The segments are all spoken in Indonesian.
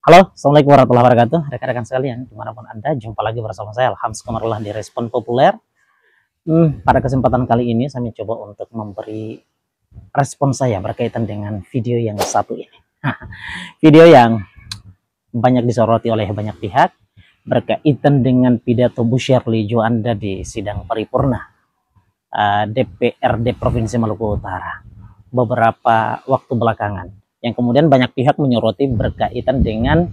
Halo, Assalamualaikum warahmatullahi wabarakatuh. Rekan-rekan sekalian, dimanapun Anda, jumpa lagi bersama saya, Alhams Komarullah di Respon Populer. Pada kesempatan kali ini, saya mencoba untuk memberi respon saya berkaitan dengan video yang satu ini. Video yang banyak disoroti oleh banyak pihak, berkaitan dengan pidato Bu Shirley Juanda di sidang paripurna DPRD Provinsi Maluku Utara beberapa waktu belakangan, yang kemudian banyak pihak menyoroti berkaitan dengan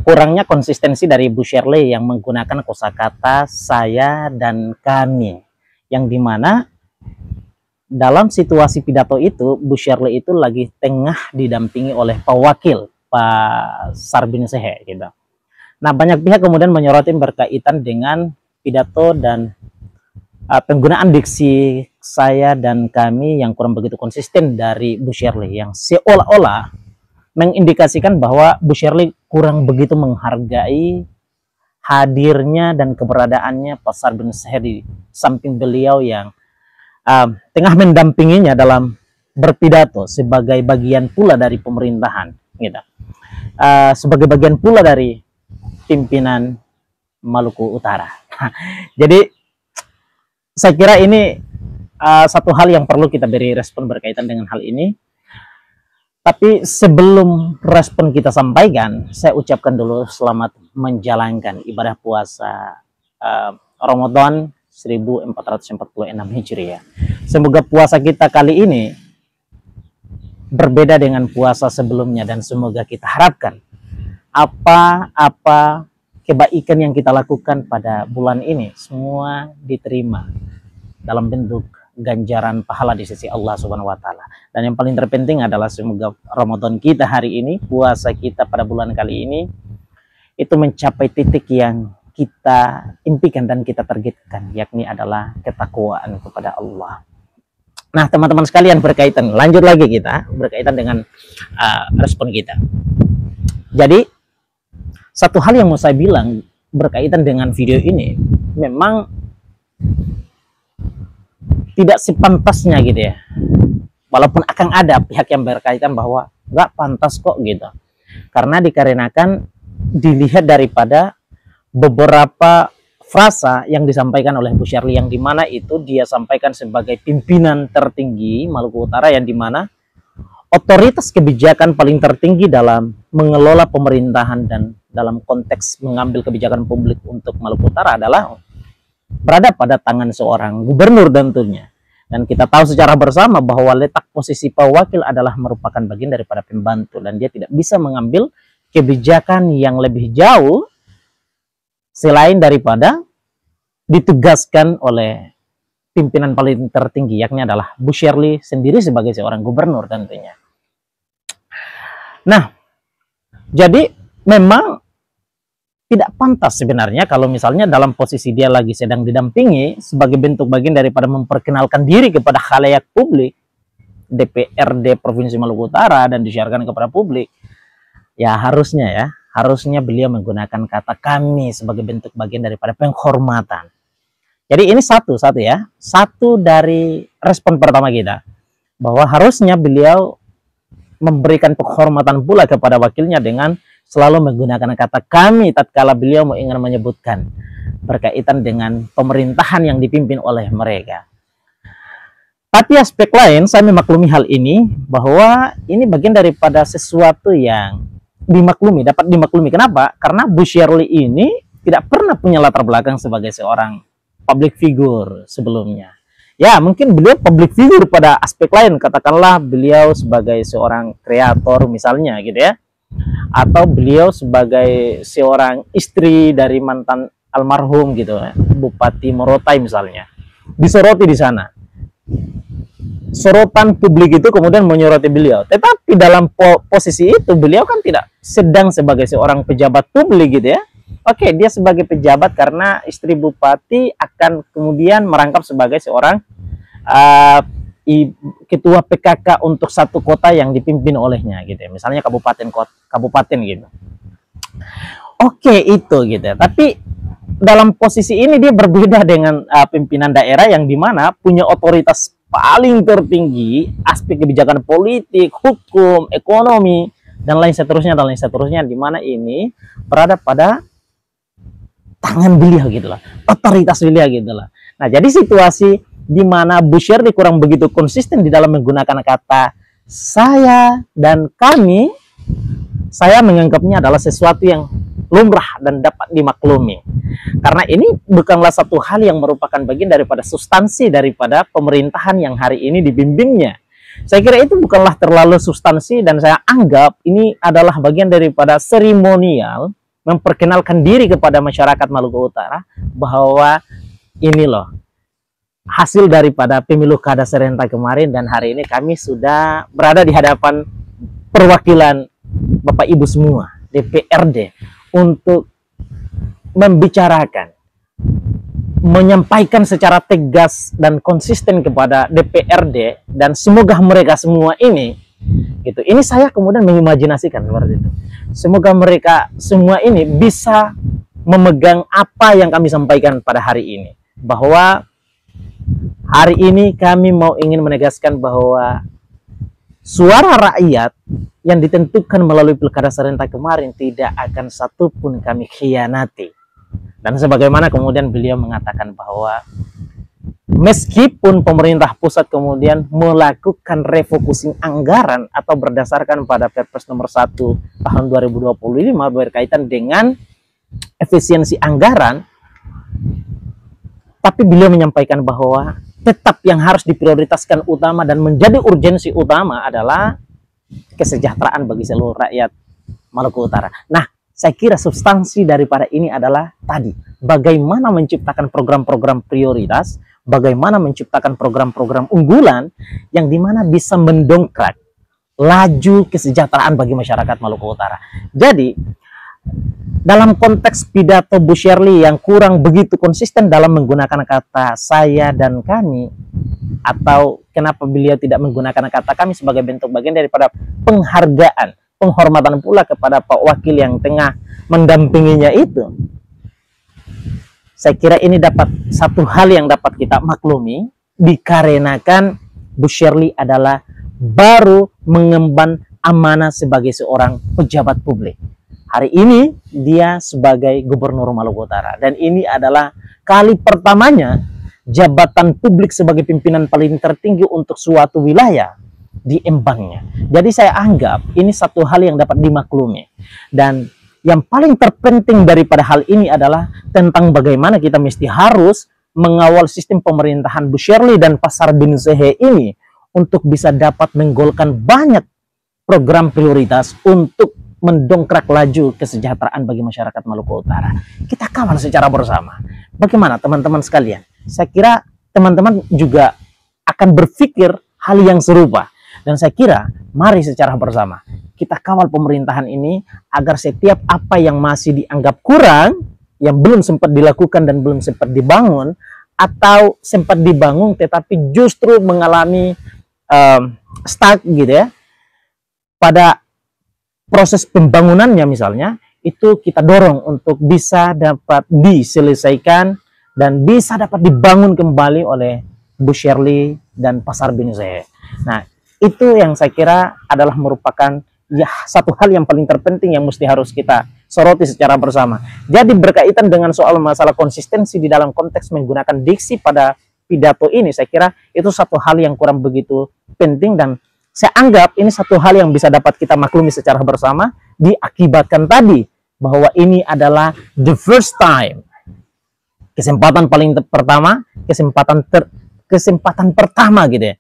kurangnya konsistensi dari Bu Shirley yang menggunakan kosakata saya dan kami, yang dimana dalam situasi pidato itu Bu Shirley itu lagi tengah didampingi oleh Pak Wakil, Pak Sarbini Sehe gitu. Nah, banyak pihak kemudian menyoroti berkaitan dengan pidato dan penggunaan diksi saya dan kami yang kurang begitu konsisten dari Bu Shirley, yang seolah-olah mengindikasikan bahwa Bu Shirley kurang begitu menghargai hadirnya dan keberadaannya Pak Sarbini Sehe di samping beliau yang tengah mendampinginya dalam berpidato sebagai bagian pula dari pemerintahan gitu. Sebagai bagian pula dari pimpinan Maluku Utara. Jadi saya kira ini satu hal yang perlu kita beri respon berkaitan dengan hal ini. Tapi sebelum respon kita sampaikan, saya ucapkan dulu selamat menjalankan ibadah puasa Ramadan 1446 Hijriah. Semoga puasa kita kali ini berbeda dengan puasa sebelumnya, dan semoga kita harapkan apa-apa kebaikan yang kita lakukan pada bulan ini semua diterima dalam bentuk ganjaran pahala di sisi Allah Subhanahu wa taala. Dan yang paling terpenting adalah semoga Ramadan kita hari ini, puasa kita pada bulan kali ini itu mencapai titik yang kita impikan dan kita targetkan, yakni adalah ketakwaan kepada Allah. Nah, teman-teman sekalian, lanjut lagi kita berkaitan dengan respon kita. Jadi satu hal yang mau saya bilang berkaitan dengan video ini, memang tidak sepantasnya gitu ya. Walaupun akan ada pihak yang berkaitan bahwa nggak pantas kok gitu. Karena dikarenakan dilihat daripada beberapa frasa yang disampaikan oleh Bu Shirley, yang dimana itu dia sampaikan sebagai pimpinan tertinggi Maluku Utara, yang dimana otoritas kebijakan paling tertinggi dalam mengelola pemerintahan dan dalam konteks mengambil kebijakan publik untuk Maluku Utara adalah berada pada tangan seorang gubernur tentunya. Dan kita tahu secara bersama bahwa letak posisi Pak Wakil adalah merupakan bagian daripada pembantu, dan dia tidak bisa mengambil kebijakan yang lebih jauh selain daripada ditugaskan oleh pimpinan paling tertinggi, yakni adalah Bu Shirley sendiri sebagai seorang gubernur tentunya. Nah, jadi memang tidak pantas sebenarnya kalau misalnya dalam posisi dia lagi sedang didampingi sebagai bentuk bagian daripada memperkenalkan diri kepada khalayak publik DPRD Provinsi Maluku Utara dan disiarkan kepada publik. Ya harusnya beliau menggunakan kata kami sebagai bentuk bagian daripada penghormatan. Jadi ini satu dari respon pertama kita, bahwa harusnya beliau memberikan penghormatan pula kepada wakilnya dengan selalu menggunakan kata kami tatkala beliau ingin menyebutkan berkaitan dengan pemerintahan yang dipimpin oleh mereka. Tapi aspek lain, saya memaklumi hal ini, bahwa ini bagian daripada sesuatu yang dapat dimaklumi. Kenapa? Karena Bu Shirley ini tidak pernah punya latar belakang sebagai seorang public figure sebelumnya. Ya, mungkin beliau public figure pada aspek lain, katakanlah beliau sebagai seorang kreator misalnya gitu ya, atau beliau sebagai seorang istri dari mantan almarhum gitu ya, Bupati Morotai misalnya, disoroti di sana. Sorotan publik itu kemudian menyoroti beliau. Tetapi dalam posisi itu beliau kan tidak sedang sebagai seorang pejabat publik gitu ya. Oke, dia sebagai pejabat karena istri bupati akan kemudian merangkap sebagai seorang ketua PKK untuk satu kota yang dipimpin olehnya gitu ya. Misalnya kabupaten gitu. Oke, itu gitu. Tapi dalam posisi ini dia berbeda dengan pimpinan daerah yang dimana punya otoritas paling tertinggi aspek kebijakan politik, hukum, ekonomi dan lain seterusnya, di mana ini berada pada tangan beliau gitu lah, otoritas beliau gitu lah. Nah, jadi situasi di mana Bu Shirley kurang begitu konsisten di dalam menggunakan kata saya dan kami, saya menganggapnya adalah sesuatu yang lumrah dan dapat dimaklumi. Karena ini bukanlah satu hal yang merupakan bagian daripada substansi daripada pemerintahan yang hari ini dibimbingnya. Saya kira itu bukanlah terlalu substansi, dan saya anggap ini adalah bagian daripada seremonial memperkenalkan diri kepada masyarakat Maluku Utara bahwa ini loh hasil daripada pemilu kada serentak kemarin, dan hari ini kami sudah berada di hadapan perwakilan Bapak Ibu semua DPRD untuk membicarakan, menyampaikan secara tegas dan konsisten kepada DPRD, dan semoga mereka semua ini gitu. Ini saya kemudian mengimajinasikan seperti itu. Semoga mereka semua ini bisa memegang apa yang kami sampaikan pada hari ini, bahwa hari ini kami mau ingin menegaskan bahwa suara rakyat yang ditentukan melalui pilkada serentak kemarin tidak akan satupun kami khianati. Dan sebagaimana kemudian beliau mengatakan bahwa meskipun pemerintah pusat kemudian melakukan refocusing anggaran atau berdasarkan pada Perpres nomor 1 tahun 2025 berkaitan dengan efisiensi anggaran, tapi beliau menyampaikan bahwa tetap yang harus diprioritaskan utama dan menjadi urgensi utama adalah kesejahteraan bagi seluruh rakyat Maluku Utara. Nah, saya kira substansi daripada ini adalah tadi, bagaimana menciptakan program-program prioritas, bagaimana menciptakan program-program unggulan yang dimana bisa mendongkrak laju kesejahteraan bagi masyarakat Maluku Utara. Jadi, dalam konteks pidato Bu Shirley yang kurang begitu konsisten dalam menggunakan kata saya dan kami, atau kenapa beliau tidak menggunakan kata kami sebagai bentuk bagian daripada penghargaan, penghormatan pula kepada Pak Wakil yang tengah mendampinginya itu. Saya kira ini dapat satu hal yang dapat kita maklumi, dikarenakan Bu Shirley adalah baru mengemban amanah sebagai seorang pejabat publik. Hari ini dia sebagai Gubernur Maluku Utara, dan ini adalah kali pertamanya jabatan publik sebagai pimpinan paling tertinggi untuk suatu wilayah diembannya. Jadi saya anggap ini satu hal yang dapat dimaklumi, dan yang paling terpenting daripada hal ini adalah tentang bagaimana kita mesti harus mengawal sistem pemerintahan Bu Shirley dan Pasar Bin Sehe ini untuk bisa dapat menggolkan banyak program prioritas untuk mendongkrak laju kesejahteraan bagi masyarakat Maluku Utara. Kita kawal secara bersama. Bagaimana teman-teman sekalian? Saya kira teman-teman juga akan berpikir hal yang serupa. Dan saya kira mari secara bersama kita kawal pemerintahan ini agar setiap apa yang masih dianggap kurang, yang belum sempat dilakukan dan belum sempat dibangun, atau sempat dibangun tetapi justru mengalami stuck gitu ya, pada proses pembangunannya misalnya, itu kita dorong untuk bisa dapat diselesaikan dan bisa dapat dibangun kembali oleh Bu Shirley dan Pasar Bin Sehe. Nah, itu yang saya kira adalah merupakan ya satu hal yang paling terpenting yang mesti harus kita soroti secara bersama. Jadi berkaitan dengan soal masalah konsistensi di dalam konteks menggunakan diksi pada pidato ini, saya kira itu satu hal yang kurang begitu penting, dan saya anggap ini satu hal yang bisa dapat kita maklumi secara bersama, diakibatkan tadi bahwa ini adalah the first time, kesempatan paling pertama, kesempatan pertama gitu ya,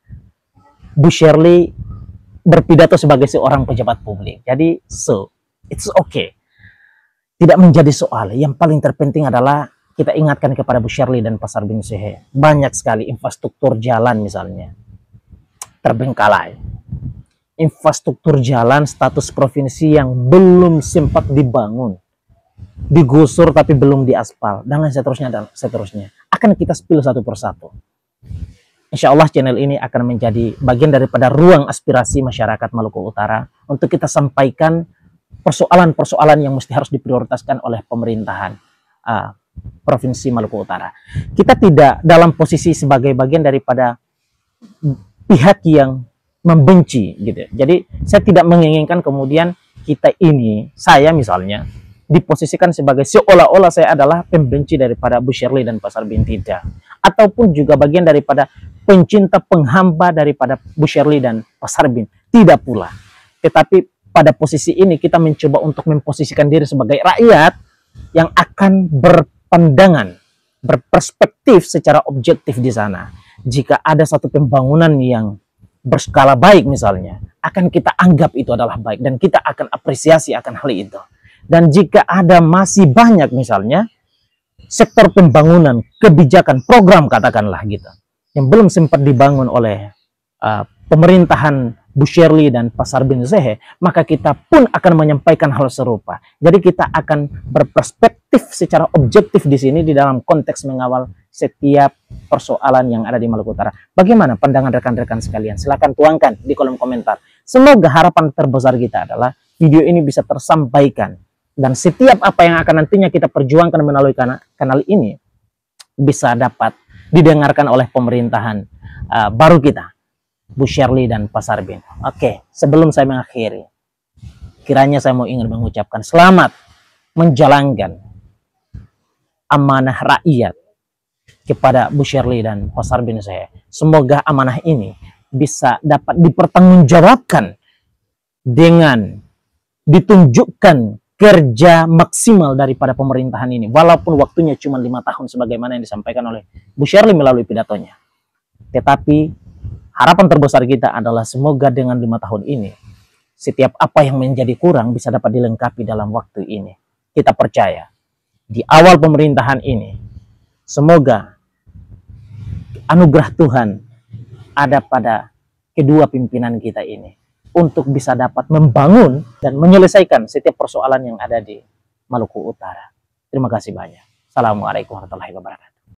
Bu Shirley berpidato sebagai seorang pejabat publik. Jadi it's okay, tidak menjadi soal. Yang paling terpenting adalah kita ingatkan kepada Bu Shirley dan Pasar Bin Sehe, banyak sekali infrastruktur jalan misalnya terbengkalai, infrastruktur jalan status provinsi yang belum sempat dibangun, digusur tapi belum diaspal, dan lain seterusnya dan seterusnya. Akan kita spill satu persatu. Insya Allah channel ini akan menjadi bagian daripada ruang aspirasi masyarakat Maluku Utara untuk kita sampaikan persoalan-persoalan yang mesti harus diprioritaskan oleh pemerintahan Provinsi Maluku Utara. Kita tidak dalam posisi sebagai bagian daripada pihak yang membenci gitu. Jadi saya tidak menginginkan kemudian kita ini, saya misalnya, diposisikan sebagai seolah-olah saya adalah pembenci daripada Bu Shirley dan Pak Sarbin, tidak. Ataupun juga bagian daripada pencinta penghamba daripada Bu Shirley dan Pak Sarbin, tidak pula. Tetapi pada posisi ini kita mencoba untuk memposisikan diri sebagai rakyat yang akan berpandangan, berperspektif secara objektif di sana. Jika ada satu pembangunan yang berskala baik misalnya, akan kita anggap itu adalah baik dan kita akan apresiasi akan hal itu. Dan jika ada masih banyak misalnya sektor pembangunan, kebijakan, program katakanlah gitu, yang belum sempat dibangun oleh pemerintahan Bu Shirley dan Pak Sarbin Zehe, maka kita pun akan menyampaikan hal serupa. Jadi kita akan berperspektif secara objektif di sini di dalam konteks mengawal setiap persoalan yang ada di Maluku Utara. Bagaimana pandangan rekan-rekan sekalian? Silahkan tuangkan di kolom komentar. Semoga harapan terbesar kita adalah video ini bisa tersampaikan. Dan setiap apa yang akan nantinya kita perjuangkan melalui kanal ini bisa dapat didengarkan oleh pemerintahan baru kita, Bu Shirley dan Pak Sarbin. Oke, sebelum saya mengakhiri, kiranya saya mau ingin mengucapkan selamat menjalankan amanah rakyat kepada Bu Shirley dan Pak Sarbin saya. Semoga amanah ini bisa dapat dipertanggungjawabkan dengan ditunjukkan kerja maksimal daripada pemerintahan ini, walaupun waktunya cuma 5 tahun sebagaimana yang disampaikan oleh Bu Shirley melalui pidatonya. Tetapi harapan terbesar kita adalah semoga dengan 5 tahun ini setiap apa yang menjadi kurang bisa dapat dilengkapi dalam waktu ini. Kita percaya di awal pemerintahan ini semoga anugerah Tuhan ada pada kedua pimpinan kita ini untuk bisa dapat membangun dan menyelesaikan setiap persoalan yang ada di Maluku Utara. Terima kasih banyak. Assalamualaikum warahmatullahi wabarakatuh.